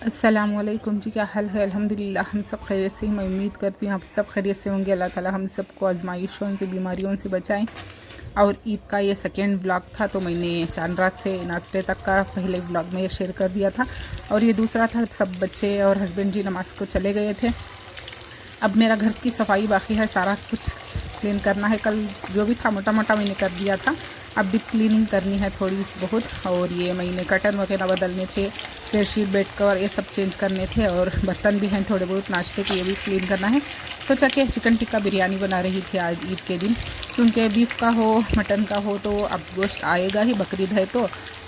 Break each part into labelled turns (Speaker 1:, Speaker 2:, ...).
Speaker 1: अस्सलामुअलैकुम जी, क्या हाल है। अल्हम्दुलिल्लाह हम सब खैरियत से हैं। मैं उम्मीद करती हूँ आप सब खैरियत से होंगे। अल्लाह ताला हम सबको आजमाइशों से, बीमारियों से बचाएं। और ईद का ये सेकेंड व्लॉग था, तो मैंने चांद रात से नाश्ते तक का पहले व्लॉग में ये शेयर कर दिया था, और ये दूसरा था सब बच्चे और हस्बैंड जी नमाज को चले गए थे। अब मेरा घर की सफाई बाकी है, सारा कुछ क्लीन करना है। कल जो भी था मोटा मोटा मैंने कर दिया था, अब भी क्लीनिंग करनी है थोड़ी सी बहुत। और ये मैंने कर्टन वगैरह बदलने थे, बेडशीट बेड कवर ये सब चेंज करने थे, और बर्तन भी हैं थोड़े बहुत नाश्ते के, ये भी क्लीन करना है। सोचा कि चिकन टिक्का बिरयानी बना रही थी आज ईद के दिन, क्योंकि बीफ का हो मटन का हो तो अब गोश्त आएगा ही, बकरीद है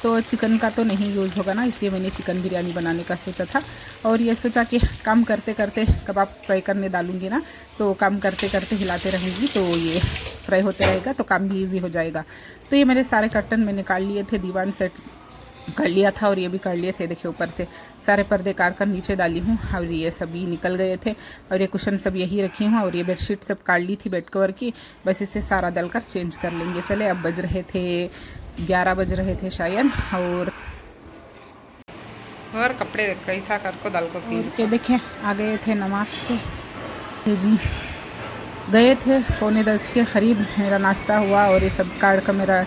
Speaker 1: तो चिकन का तो नहीं यूज़ होगा ना, इसलिए मैंने चिकन बिरयानी बनाने का सोचा था। और ये सोचा कि काम करते करते कबाब फ्राई करने डालूँगी ना, तो काम करते करते हिलाते रहूँगी तो ये फ्राई होते रहेगा, तो काम भी इजी हो जाएगा। तो ये मेरे सारे कर्टन मैंने काट लिए थे, दीवान सेट कर लिया था, और ये भी कर लिए थे। देखिए ऊपर से सारे पर्दे काट कर नीचे डाली हूँ, और ये सभी निकल गए थे, और ये कुशन सब यही रखी हूँ, और ये बेडशीट सब काट ली थी बेड कवर की। बस इसे सारा डालकर चेंज कर लेंगे। चले, अब बज रहे थे 11 बज रहे थे शायद। और कपड़े कैसा कर को डाल को के देखें आ गए थे नमाज से जी, गए थे 9:45 के करीब। मेरा नाश्ता हुआ, और ये सब काट का मेरा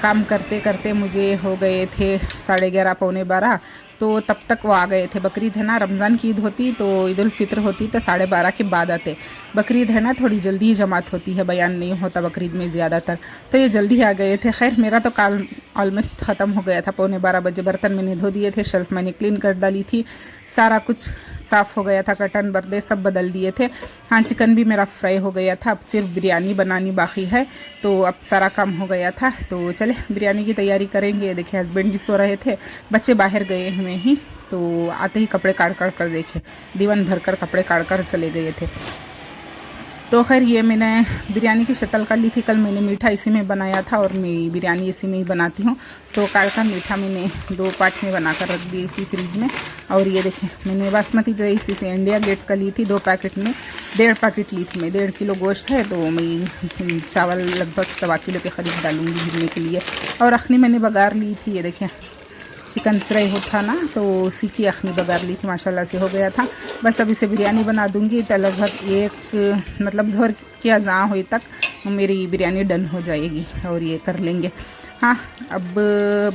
Speaker 1: काम करते करते मुझे हो गए थे 11:30 पौने 12। तो तब तक वो आ गए थे। बकरीद है ना, रमज़ान की ईद होती तो ईद उल फित्र होती तो 12:30 के बाद आते। बकरीद है ना, थोड़ी जल्दी ही जमात होती है, बयान नहीं होता बकरीद में ज़्यादातर, तो ये जल्दी आ गए थे। खैर मेरा तो काल ऑलमोस्ट ख़त्म हो गया था, पौने 12 बजे। बर्तन मैंने धो दिए थे, शेल्फ मैंने क्लीन कर डाली थी, सारा कुछ साफ़ हो गया था, कर्टन पर्दे सब बदल दिए थे। हाँ, चिकन भी मेरा फ्राई हो गया था, अब सिर्फ बिरयानी बनानी बाकी है, तो अब सारा काम हो गया था। तो चले बिरयानी की तैयारी करेंगे। देखिए हस्बैंड भी सो रहे थे, बच्चे बाहर गए हुए ही, तो आते ही कपड़े काट कर देखे दीवान भर कर कपड़े काट कर चले गए थे। तो खैर ये मैंने बिरयानी की शक्ल कर ली थी। कल मैंने मीठा इसी में बनाया था, और मैं बिरयानी इसी में ही बनाती हूँ, तो काट का मीठा मैंने 2 पार्ट में बना कर रख दी थी फ्रिज में। और ये देखिए मैंने बासमती राइस इसे इंडिया गेट का ली थी, 2 पैकेट में 1.5 पैकेट ली थी मैं। 1.5 किलो गोश्त है, तो मैं चावल लगभग 1.25 किलो के करीब डालूँगी भूनने के लिए। और अखनी मैंने बघार ली थी, ये देखिए चिकन फ्राई हो था ना, तो उसी की अखनी बघार ली थी, माशाल्लाह से हो गया था। बस अब इसे बिरयानी बना दूंगी, तो लगभग एक मतलब ज़ोहर की अज़ां हुई तक मेरी बिरयानी डन हो जाएगी, और ये कर लेंगे। हाँ, अब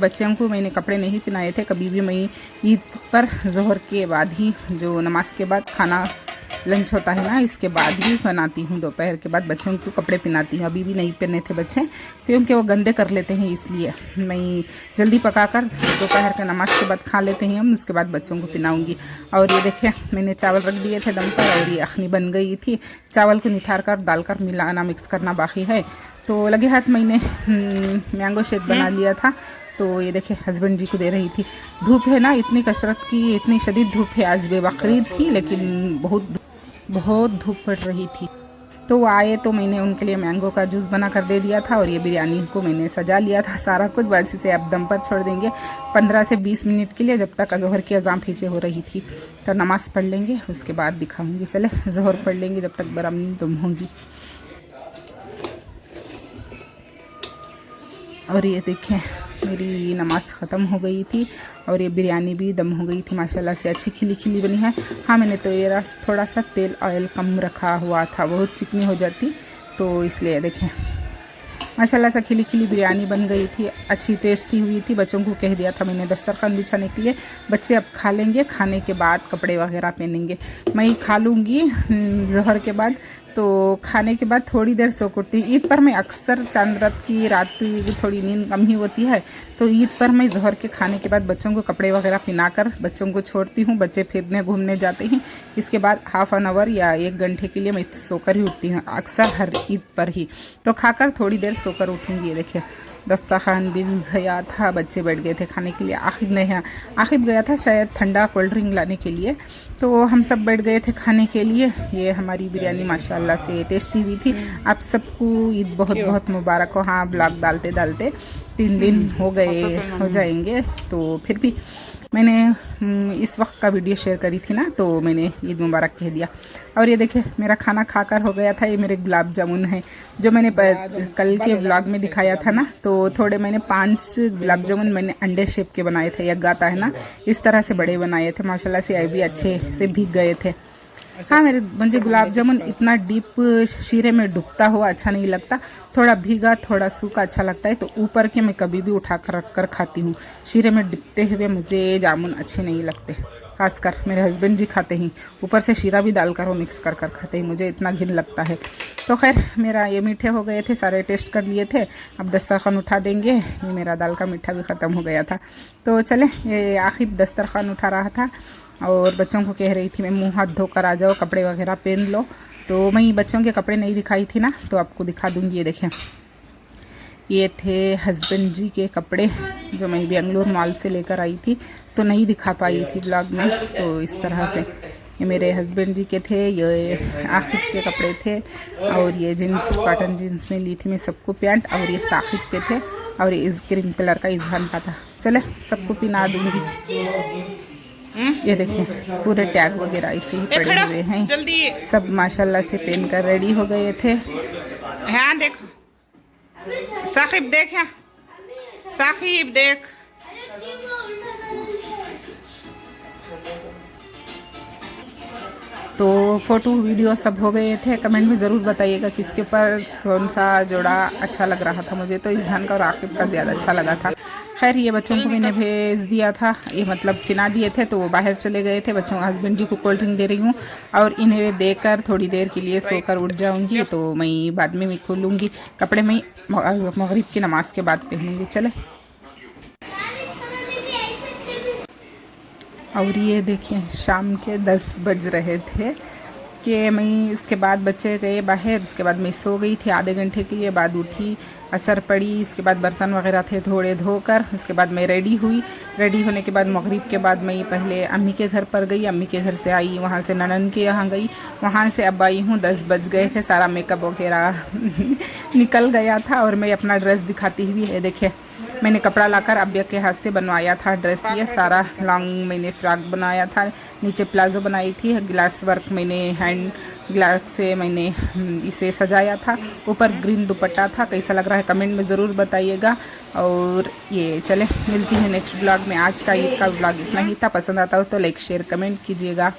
Speaker 1: बच्चों को मैंने कपड़े नहीं पहनाए थे। कभी भी मैं ईद पर ज़ोहर के बाद ही, जो नमाज के बाद खाना लंच होता है ना, इसके बाद ही बनाती हूँ। दोपहर के बाद बच्चों को कपड़े पहनाती हूँ। अभी भी नहीं पहने थे बच्चे, क्योंकि वो गंदे कर लेते हैं, इसलिए मैं जल्दी पकाकर दोपहर के नमाज के बाद खा लेते हैं हम, उसके बाद बच्चों को पहनाऊँगी। और ये देखिए मैंने चावल रख दिए थे दम पर, और ये अखनी बन गई थी। चावल को निथार कर डालकर मिलाना मिक्स करना बाकी है। तो लगे हाथ मैंने मैंगो शेक बना लिया था, तो ये देखे हस्बैंड जी को दे रही थी। धूप है ना, इतनी कसरत की, इतनी शदीद धूप है। आज बेबकरीद थी, लेकिन बहुत धूप पड़ रही थी। तो वो आए तो मैंने उनके लिए मैंगो का जूस बना कर दे दिया था, और ये बिरयानी को मैंने सजा लिया था सारा कुछ। बस इसे अब दम पर छोड़ देंगे 15 से 20 मिनट के लिए, जब तक ज़ोहर की अज़ान पीछे हो रही थी। तो नमाज़ पढ़ लेंगे, उसके बाद दिखाऊंगी। चले ज़ोहर पढ़ लेंगे जब तक बरामनी दम होंगी। और ये देखें मेरी नमाज़ ख़त्म हो गई थी, और ये बिरयानी भी दम हो गई थी, माशाल्लाह से अच्छी खिली खिली बनी है। हाँ, मैंने तो ये थोड़ा सा तेल ऑयल कम रखा हुआ था, बहुत चिकनी हो जाती, तो इसलिए देखें माशाल्लाह से खिली खिली बिरयानी बन गई थी, अच्छी टेस्टी हुई थी। बच्चों को कह दिया था मैंने दस्तरखान बिछाने के लिए, बच्चे अब खा लेंगे, खाने के बाद कपड़े वगैरह पहनेंगे। मैं खा लूँगी ज़ोहर के बाद, तो खाने के बाद थोड़ी देर सो उठती हूँ। ईद पर मैं अक्सर चांद रात की रात थोड़ी नींद कम ही होती है, तो ईद पर मैं ज़ोहर के खाने के बाद बच्चों को कपड़े वगैरह पहना कर बच्चों को छोड़ती हूँ। बच्चे फिरने घूमने जाते हैं, इसके बाद हाफ़ एन आवर या 1 घंटे के लिए मैं सोकर ही उठती हूँ, अक्सर हर ईद पर ही। तो खाकर थोड़ी देर सोकर उठूँगी। ये देखिए दस्तरखान बिछ गया था, बच्चे बैठ गए थे खाने के लिए। आखिब नहीं, आखिब गया था शायद ठंडा कोल्ड ड्रिंक लाने के लिए, तो हम सब बैठ गए थे खाने के लिए। ये हमारी बिरयानी माशाल्लाह से टेस्टी हुई थी। आप सबको ईद बहुत बहुत मुबारक हो। हाँ, ब्लॉग डालते डालते 3 दिन हो गए हो जाएंगे, तो फिर भी मैंने इस वक्त का वीडियो शेयर करी थी ना, तो मैंने ईद मुबारक कह दिया। और ये देखिए मेरा खाना खाकर हो गया था। ये मेरे गुलाब जामुन हैं जो मैंने कल के व्लॉग में दिखाया था ना, तो थोड़े मैंने 5 गुलाब जामुन मैंने अंडे शेप के बनाए थे। यग आता है ना, इस तरह से बड़े बनाए थे माशाल्लाह से, ये भी अच्छे से भीग गए थे। हाँ, मुझे गुलाब जामुन इतना डीप शीरे में डूबता हुआ अच्छा नहीं लगता, थोड़ा भीगा थोड़ा सूखा अच्छा लगता है। तो ऊपर के मैं कभी भी उठा कर रख कर खाती हूँ, शीरे में डूबते हुए मुझे जामुन अच्छे नहीं लगते। खासकर मेरे हस्बैंड जी खाते हैं, ऊपर से शीरा भी डालकर वो मिक्स कर कर खाते हैं, मुझे इतना घिन लगता है। तो खैर मेरा ये मीठे हो गए थे, सारे टेस्ट कर लिए थे। अब दस्तरखान उठा देंगे। ये मेरा दाल का मीठा भी ख़त्म हो गया था। तो चले, ये आखिर दस्तरखान उठा रहा था और बच्चों को कह रही थी मैं मुंह हाथ धोकर आ जाओ, कपड़े वगैरह पहन लो। तो मैं बच्चों के कपड़े नहीं दिखाई थी ना, तो आपको दिखा दूँगी। ये देखें, ये थे हस्बैंड जी के कपड़े जो मैं बेंगलुरु मॉल से लेकर आई थी, तो नहीं दिखा पाई थी ब्लॉग में। तो इस तरह से ये मेरे हस्बैंड जी के थे, ये आखिब के कपड़े थे। और ये जीन्स कॉटन जीन्स में ली थी मैं सबको पैंट, और ये साकिब के थे, और ये इस ग्रीन कलर का इजहान का था। चले सबको पिना दूँगी। ये देखिए पूरे टैग वगैरह ऐसे ही पड़े हुए हैं, सब माशाल्लाह से पहन कर रेडी हो गए थे। हाँ देखो साकिब, देख यहाँ साकिब देख। तो फ़ोटो वीडियो सब हो गए थे। कमेंट में ज़रूर बताइएगा किसके ऊपर कौन सा जोड़ा अच्छा लग रहा था। मुझे तो इजहान का और आकिब का ज़्यादा अच्छा लगा था। खैर ये बच्चों को मैंने भेज दिया था, ये मतलब पिना दिए थे, तो वो बाहर चले गए थे। बच्चों हस्बैंड जी को कोल्ड ड्रिंक दे रही हूँ, और इन्हें देकर थोड़ी देर के लिए सोकर उठ जाऊँगी। तो मैं बाद में खोलूँगी कपड़े, मैं मगरिब की नमाज़ के बाद पहनूँगी। चले, और ये देखिए शाम के 10 बज रहे थे कि मैं उसके बाद बच्चे गए बाहर, उसके बाद मैं सो गई थी आधे घंटे के लिए। बाद उठी, असर पड़ी, इसके बाद बर्तन वगैरह थे थोड़े धोकर, उसके बाद मैं रेडी हुई। रेडी होने के बाद मगरिब के बाद मैं पहले अम्मी के घर पर गई, अम्मी के घर से आई, वहाँ से ननन के यहाँ गई, वहाँ से अब आई हूँ। 10 बज गए थे, सारा मेकअप वगैरह निकल गया था। और मैं अपना ड्रेस दिखाती हुई है, देखे मैंने कपड़ा लाकर अब्बिया के हाथ से बनवाया था ड्रेस। ये सारा लॉन्ग मैंने फ्रॉक बनाया था, नीचे प्लाजो बनाई थी, ग्लास वर्क मैंने हैंड ग्लास से मैंने इसे सजाया था, ऊपर ग्रीन दुपट्टा था। कैसा लग रहा है कमेंट में ज़रूर बताइएगा। और ये चले मिलती है नेक्स्ट ब्लॉग में। आज का ईद का ब्लॉग इतना ही था, पसंद आता हो तो लाइक शेयर कमेंट कीजिएगा।